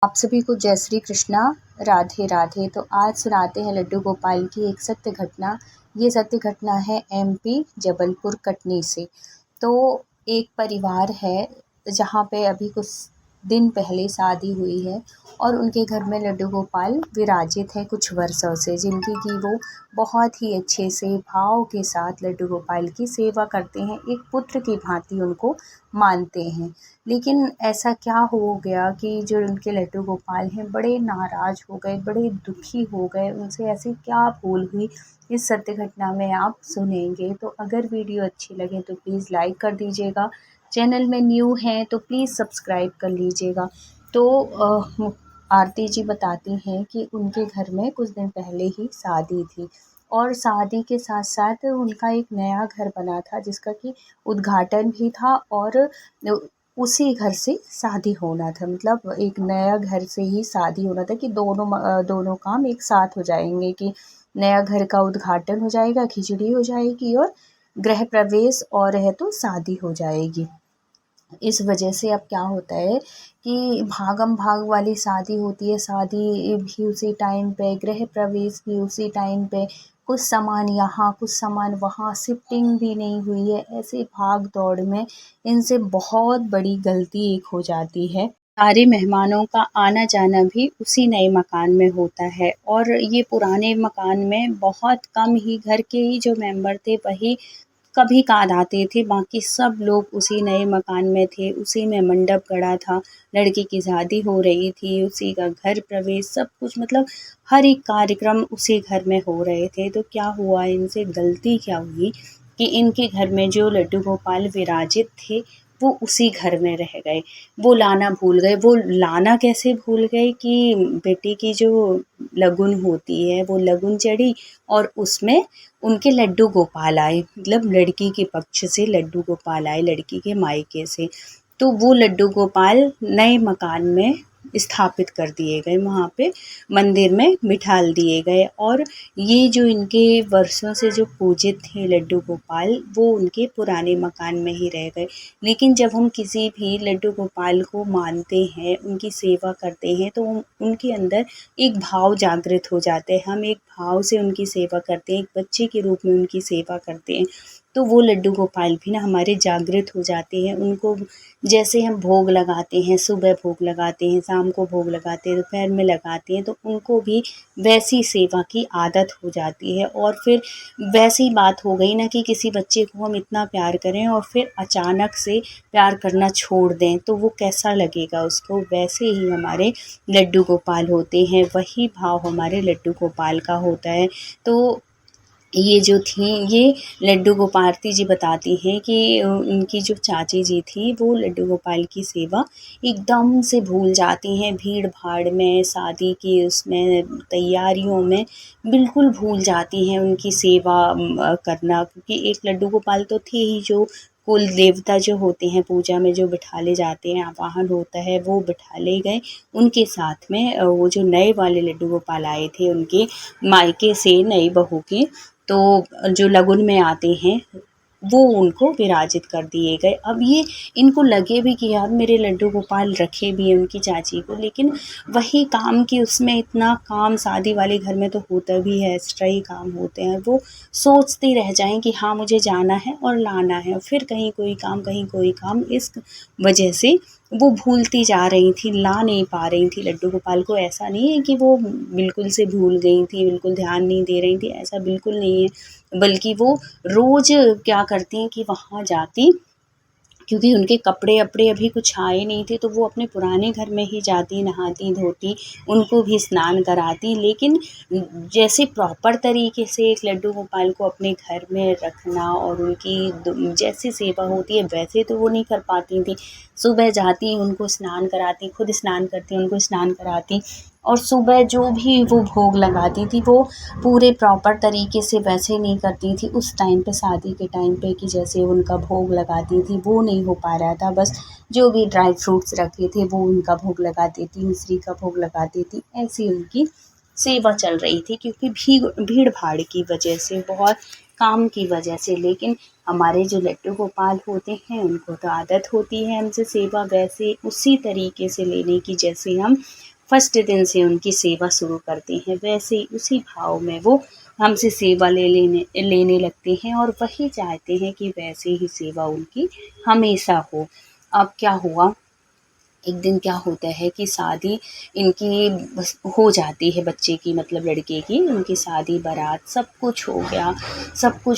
आप सभी को जय श्री कृष्णा, राधे राधे। तो आज सुनाते हैं लड्डू गोपाल की एक सत्य घटना। ये सत्य घटना है एमपी जबलपुर कटनी से। तो एक परिवार है जहाँ पे अभी कुछ दिन पहले शादी हुई है और उनके घर में लड्डू गोपाल विराजित है कुछ वर्षों से, जिनकी कि वो बहुत ही अच्छे से भाव के साथ लड्डू गोपाल की सेवा करते हैं, एक पुत्र की भांति उनको मानते हैं। लेकिन ऐसा क्या हो गया कि जो उनके लड्डू गोपाल हैं बड़े नाराज़ हो गए, बड़े दुखी हो गए। उनसे ऐसी क्या भूल हुई, इस सत्य घटना में आप सुनेंगे। तो अगर वीडियो अच्छी लगे तो प्लीज़ लाइक कर दीजिएगा, चैनल में न्यू हैं तो प्लीज़ सब्सक्राइब कर लीजिएगा। तो आरती जी बताती हैं कि उनके घर में कुछ दिन पहले ही शादी थी और शादी के साथ साथ उनका एक नया घर बना था जिसका कि उद्घाटन भी था और उसी घर से शादी होना था। मतलब एक नया घर से ही शादी होना था कि दोनों काम एक साथ हो जाएंगे, कि नया घर का उद्घाटन हो जाएगा, खिचड़ी हो जाएगी और गृह प्रवेश और है तो शादी हो जाएगी। इस वजह से अब क्या होता है कि भागम भाग वाली शादी होती है, शादी भी उसी टाइम पे, गृह प्रवेश भी उसी टाइम पे, कुछ सामान यहाँ कुछ सामान वहाँ, शिफ्टिंग भी नहीं हुई है। ऐसे भाग दौड़ में इनसे बहुत बड़ी गलती एक हो जाती है। सारे मेहमानों का आना जाना भी उसी नए मकान में होता है और ये पुराने मकान में बहुत कम ही घर के ही जो मेंबर थे वही कभी कभार आते थे, बाकी सब लोग उसी नए मकान में थे, उसी में मंडप गड़ा था, लड़की की शादी हो रही थी, उसी का घर प्रवेश सब कुछ, मतलब हर एक कार्यक्रम उसी घर में हो रहे थे। तो क्या हुआ, इनसे गलती क्या हुई कि इनके घर में जो लड्डू गोपाल विराजित थे वो उसी घर में रह गए। वो लाना भूल गए। वो लाना कैसे भूल गए कि बेटी की जो लगुन होती है वो लगुन चढ़ी और उसमें उनके लड्डू गोपाल आए, मतलब लड़की के पक्ष से लड्डू गोपाल आए, लड़की के मायके से। तो वो लड्डू गोपाल नए मकान में स्थापित कर दिए गए, वहाँ पे मंदिर में बिठाल दिए गए और ये जो इनके वर्षों से जो पूजित थे लड्डू गोपाल, वो उनके पुराने मकान में ही रह गए। लेकिन जब हम किसी भी लड्डू गोपाल को मानते हैं, उनकी सेवा करते हैं, तो उनके अंदर एक भाव जागृत हो जाते हैं। हम एक भाव से उनकी सेवा करते हैं, एक बच्चे के रूप में उनकी सेवा करते हैं। तो वो लड्डू गोपाल भी ना हमारे जागृत हो जाते हैं। उनको जैसे हम भोग लगाते हैं, सुबह भोग लगाते हैं, शाम को भोग लगाते हैं, दोपहर में लगाते हैं, तो उनको भी वैसी सेवा की आदत हो जाती है। और फिर वैसी बात हो गई ना कि किसी बच्चे को हम इतना प्यार करें और फिर अचानक से प्यार करना छोड़ दें तो वो कैसा लगेगा उसको। वैसे ही हमारे लड्डू गोपाल होते हैं, वही भाव हमारे लड्डू गोपाल का होता है। तो ये जो थी, ये लड्डू गोपाल, आरती जी बताती हैं कि उनकी जो चाची जी थी वो लड्डू गोपाल की सेवा एकदम से भूल जाती हैं, भीड़ भाड़ में, शादी की उसमें तैयारियों में बिल्कुल भूल जाती हैं उनकी सेवा करना। क्योंकि एक लड्डू गोपाल तो थे ही जो कुल देवता जो होते हैं पूजा में जो बिठाले जाते हैं, आवाहन होता है, वो बिठाले गए। उनके साथ में वो जो नए वाले लड्डू गोपाल आए थे उनके मायके से नई बहू के, तो जो लगुन में आते हैं वो उनको विराजित कर दिए गए। अब ये इनको लगे भी कि यार मेरे लड्डू गोपाल रखे भी हैं उनकी चाची को, लेकिन वही काम कि उसमें इतना काम शादी वाले घर में तो होता भी है, एक्स्ट्रा ही काम होते हैं। वो सोचते रह जाएं कि हाँ मुझे जाना है और लाना है, फिर कहीं कोई काम कहीं कोई काम, इस वजह से वो भूलती जा रही थी, ला नहीं पा रही थी लड्डू गोपाल को। ऐसा नहीं है कि वो बिल्कुल से भूल गई थी, बिल्कुल ध्यान नहीं दे रही थी, ऐसा बिल्कुल नहीं है। बल्कि वो रोज़ क्या करती हैं कि वहाँ जाती, क्योंकि उनके कपड़े अभी कुछ आए नहीं थे, तो वो अपने पुराने घर में ही जाती, नहाती धोती, उनको भी स्नान कराती। लेकिन जैसे प्रॉपर तरीके से एक लड्डू गोपाल को अपने घर में रखना और उनकी जैसी सेवा होती है वैसे तो वो नहीं कर पाती थी। सुबह जाती, उनको स्नान कराती, खुद स्नान करती, उनको स्नान कराती और सुबह जो भी वो भोग लगाती थी वो पूरे प्रॉपर तरीके से वैसे नहीं करती थी उस टाइम पे, शादी के टाइम पे, कि जैसे उनका भोग लगाती थी वो नहीं हो पा रहा था। बस जो भी ड्राई फ्रूट्स रखे थे वो उनका भोग लगाती थी, मिश्री का भोग लगाती थी, ऐसी उनकी सेवा चल रही थी। क्योंकि भीड़ भाड़ की वजह से बहुत काम की वजह से। लेकिन हमारे जो लड्डू गोपाल होते हैं उनको तो आदत होती है हमसे सेवा वैसे उसी तरीके से लेने की जैसे हम फर्स्ट दिन से उनकी सेवा शुरू करते हैं, वैसे ही उसी भाव में वो हमसे सेवा लेने लगते हैं और वही चाहते हैं कि वैसे ही सेवा उनकी हमेशा हो। अब क्या हुआ, एक दिन क्या होता है कि शादी इनकी बस हो जाती है बच्चे की, मतलब लड़के की, उनकी शादी बारात सब कुछ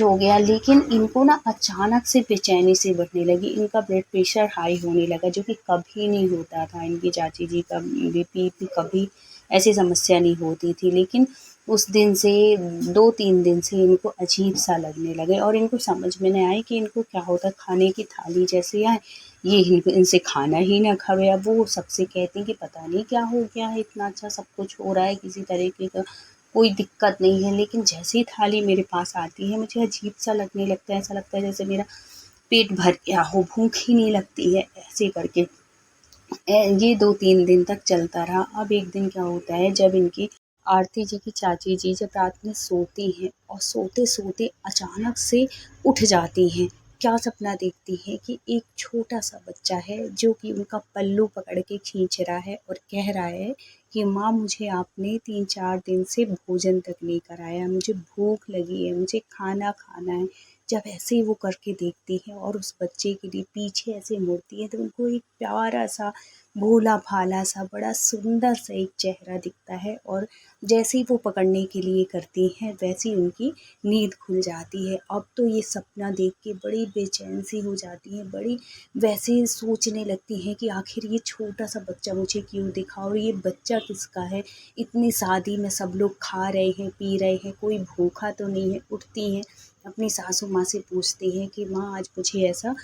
हो गया, लेकिन इनको ना अचानक से बेचैनी सी बढ़ने लगी, इनका ब्लड प्रेशर हाई होने लगा जो कि कभी नहीं होता था। इनकी चाची जी का बीपी कभी ऐसी समस्या नहीं होती थी, लेकिन उस दिन से 2-3 दिन से इनको अजीब सा लगने लगे और इनको समझ में नहीं आई कि इनको क्या होता है। खाने की थाली जैसे आए ये इनसे खाना ही ना खावे। अब वो सबसे कहती हैं कि पता नहीं क्या हो गया है, इतना अच्छा सब कुछ हो रहा है, किसी तरीके का कोई दिक्कत नहीं है, लेकिन जैसे ही थाली मेरे पास आती है मुझे अजीब सा लगने लगता है, ऐसा लगता है जैसे मेरा पेट भर गया हो, भूख ही नहीं लगती है, ऐसे करके ये 2-3 दिन तक चलता रहा। अब एक दिन क्या होता है, जब इनकी आरती जी की चाची जी जब रात में सोती हैं और सोते-सोते अचानक से उठ जाती हैं। क्या सपना देखती हैं कि एक छोटा-सा बच्चा है जो कि उनका पल्लू पकड़ के खींच रहा है और कह रहा है कि माँ मुझे आपने 3-4 दिन से भोजन तक नहीं कराया, मुझे भूख लगी है, मुझे खाना खाना है। जब ऐसे ही वो करके देखती हैं और उस बच्चे के लिए पीछे ऐसे मुड़ती हैं तो उनको एक प्यारा-सा, भोला-भाला सा, बड़ा सुंदर सा एक चेहरा दिखता है और जैसे ही वो पकड़ने के लिए करती हैं वैसे ही उनकी नींद खुल जाती है। अब तो ये सपना देख के बड़ी बेचैन सी हो जाती हैं, बड़ी वैसे ही सोचने लगती हैं कि आखिर ये छोटा-सा बच्चा मुझे क्यों दिखा और ये बच्चा किसका है? इतनी शादी में सब लोग खा रहे हैं, पी रहे हैं, कोई भूखा तो नहीं है। उठती हैं, अपनी सासू माँ से पूछती हैं कि माँ आज मुझे ऐसा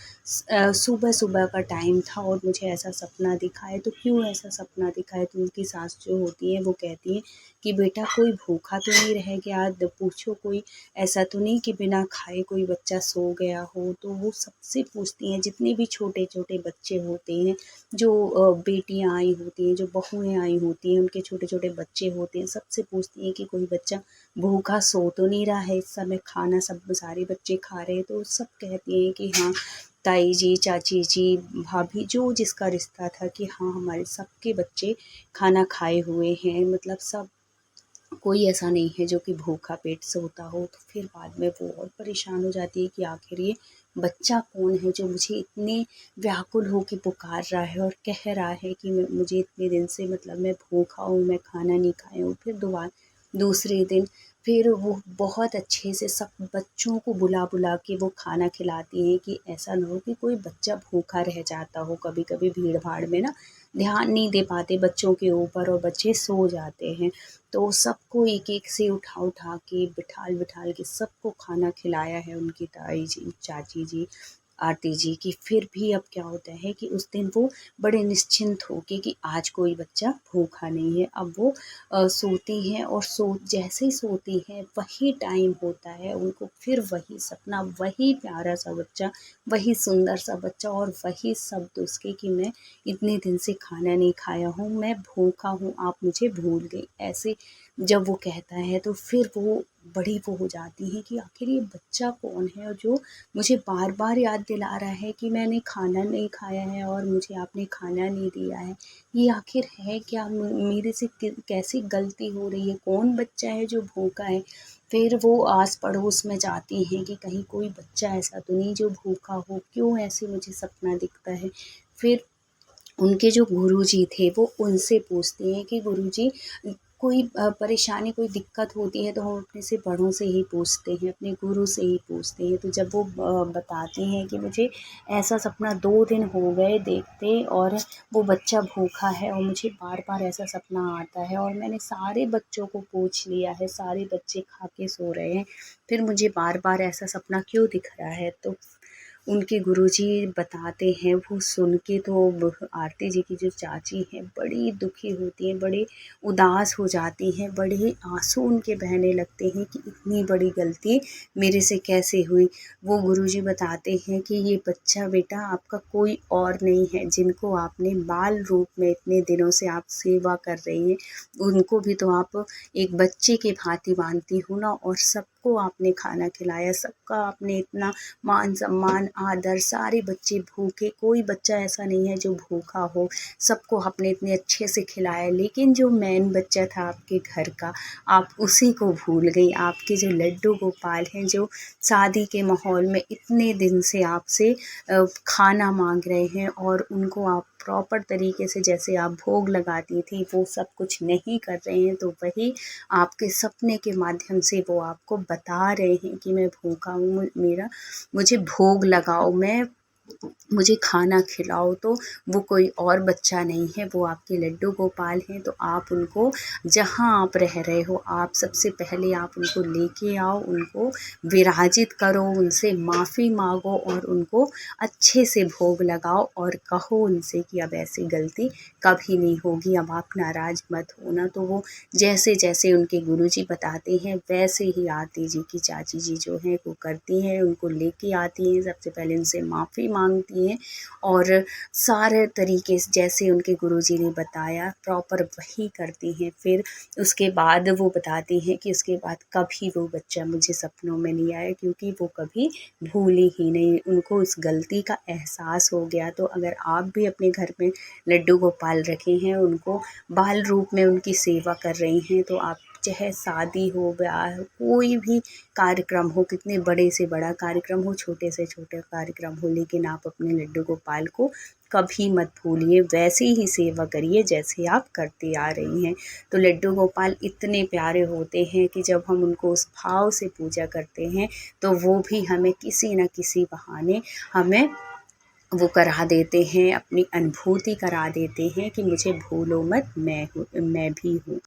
सुबह-सुबह का टाइम था और मुझे ऐसा सपना दिखा है, तो क्यों ऐसा सपना दिखा है? तो उनकी सास जो होती हैं वो कहती हैं कि बेटा कोई भूखा तो नहीं रह गया, पूछो कोई ऐसा तो नहीं कि बिना खाए कोई बच्चा सो गया हो। तो वो सबसे पूछती हैं, जितने भी छोटे-छोटे बच्चे होते हैं, जो बेटियाँ आई होती हैं, जो बहुएँ आई होती हैं, उनके छोटे-छोटे बच्चे होते हैं, सबसे पूछती हैं कि कोई बच्चा भूखा सो तो नहीं रहा है इस समय, खाना सब सारे बच्चे खा रहे हैं। तो सब कहती हैं कि हाँ ताई जी, चाची जी, भाभी जो जिसका रिश्ता था कि हाँ हमारे सबके बच्चे खाना खाए हुए हैं, मतलब सब कोई ऐसा नहीं है जो कि भूखा पेट सोता हो। तो फिर बाद में वो और परेशान हो जाती है कि आखिर ये बच्चा कौन है जो मुझे इतने व्याकुल होके पुकार रहा है और कह रहा है कि मुझे इतने दिन से, मतलब मैं भूखा हूँ, मैं खाना नहीं खाया हूँ। फिर दूसरे दिन फिर वो बहुत अच्छे से सब बच्चों को बुला-बुला के वो खाना खिलाती हैं कि ऐसा ना हो कि कोई बच्चा भूखा रह जाता हो। कभी-कभी भीड़-भाड़ में ना ध्यान नहीं दे पाते बच्चों के ऊपर और बच्चे सो जाते हैं। तो सबको एक-एक से उठा-उठा के, बिठाल-बिठाल के सबको खाना खिलाया है उनकी ताई जी, चाची जी, आरती जी की। फिर भी अब क्या होता है कि उस दिन वो बड़े निश्चिंत होके कि आज कोई बच्चा भूखा नहीं है। अब वो सोती हैं और जैसे ही सोती हैं वही टाइम होता है उनको फिर वही सपना, वही प्यारा-सा बच्चा, वही सुंदर-सा बच्चा और वही शब्द उसके कि मैं इतने दिन से खाना नहीं खाया हूँ, मैं भूखा हूँ, आप मुझे भूल गई। ऐसे जब वो कहता है तो फिर वो बड़ी वो हो जाती हैं कि आखिर ये बच्चा कौन है और जो मुझे बार-बार याद दिला रहा है कि मैंने खाना नहीं खाया है और मुझे आपने खाना नहीं दिया है। ये आखिर है क्या? मेरे से कैसी गलती हो रही है? कौन बच्चा है जो भूखा है? फिर वो आस-पड़ोस में जाती हैं कि कहीं कोई बच्चा ऐसा तो नहीं जो भूखा हो? क्यों ऐसे मुझे सपना दिखता है? फिर उनके जो गुरुजी थे वो उनसे पूछते हैं कि गुरुजी कोई परेशानी, कोई दिक्कत होती है तो हम अपने से बड़ों से ही पूछते हैं, अपने गुरु से ही पूछते हैं। तो जब वो बताती हैं कि मुझे ऐसा सपना 2 दिन हो गए देखते और वो बच्चा भूखा है और मुझे बार-बार ऐसा सपना आता है और मैंने सारे बच्चों को पूछ लिया है, सारे बच्चे खा के सो रहे हैं, फिर मुझे बार-बार ऐसा सपना क्यों दिख रहा है? तो उनके गुरुजी बताते हैं वो सुन के तो आरती जी की जो चाची हैं बड़ी दुखी होती हैं, बड़े उदास हो जाती हैं, बड़े आंसू उनके बहने लगते हैं कि इतनी बड़ी गलती मेरे से कैसे हुई। वो गुरुजी बताते हैं कि ये बच्चा बेटा आपका कोई और नहीं है, जिनको आपने बाल रूप में इतने दिनों से आप सेवा कर रही हैं, उनको भी तो आप एक बच्चे के भांति मानती हो ना, और सबको आपने खाना खिलाया, सबका आपने इतना मान सम्मान आदर, सारे बच्चे भूखे, कोई बच्चा ऐसा नहीं है जो भूखा हो, सबको आपने इतने अच्छे से खिलाया, लेकिन जो मेन बच्चा था आपके घर का, आप उसी को भूल गई। आपके जो लड्डू गोपाल हैं, जो शादी के माहौल में इतने दिन से आपसे खाना मांग रहे हैं, और उनको आप प्रॉपर तरीके से जैसे आप भोग लगाती थी वो सब कुछ नहीं कर रहे हैं, तो वही आपके सपने के माध्यम से वो आपको बता रहे हैं कि मैं भूखा हूँ, मुझे भोग लगाओ, मुझे खाना खिलाओ। तो वो कोई और बच्चा नहीं है, वो आपके लड्डू गोपाल हैं। तो आप उनको जहाँ आप रह रहे हो, आप सबसे पहले आप उनको लेके आओ, उनको विराजित करो, उनसे माफ़ी मांगो और उनको अच्छे से भोग लगाओ, और कहो उनसे कि अब ऐसी गलती कभी नहीं होगी, अब आप नाराज़ मत होना। तो वो जैसे जैसे उनके गुरुजी बताते हैं वैसे ही आरती जी की चाची जी जो हैं वो करती हैं, उनको लेके आती हैं, सबसे पहले उनसे माफ़ी मांगती हैं, और सारे तरीके से जैसे उनके गुरुजी ने बताया प्रॉपर वही करती हैं। फिर उसके बाद वो बताती हैं कि उसके बाद कभी वो बच्चा मुझे सपनों में नहीं आया, क्योंकि वो कभी भूली ही नहीं, उनको उस गलती का एहसास हो गया। तो अगर आप भी अपने घर में लड्डू गोपाल रखे हैं, उनको बाल रूप में उनकी सेवा कर रही हैं, तो आप चाहे शादी हो, ब्याह हो, कोई भी कार्यक्रम हो, कितने बड़े से बड़ा कार्यक्रम हो, छोटे से छोटे कार्यक्रम हो, लेकिन आप अपने लड्डू गोपाल को कभी मत भूलिए, वैसे ही सेवा करिए जैसे आप करती आ रही हैं। तो लड्डू गोपाल इतने प्यारे होते हैं कि जब हम उनको उस भाव से पूजा करते हैं तो वो भी हमें किसी न किसी बहाने हमें वो करा देते हैं, अपनी अनुभूति करा देते हैं कि मुझे भूलो मत, मैं भी हूँ।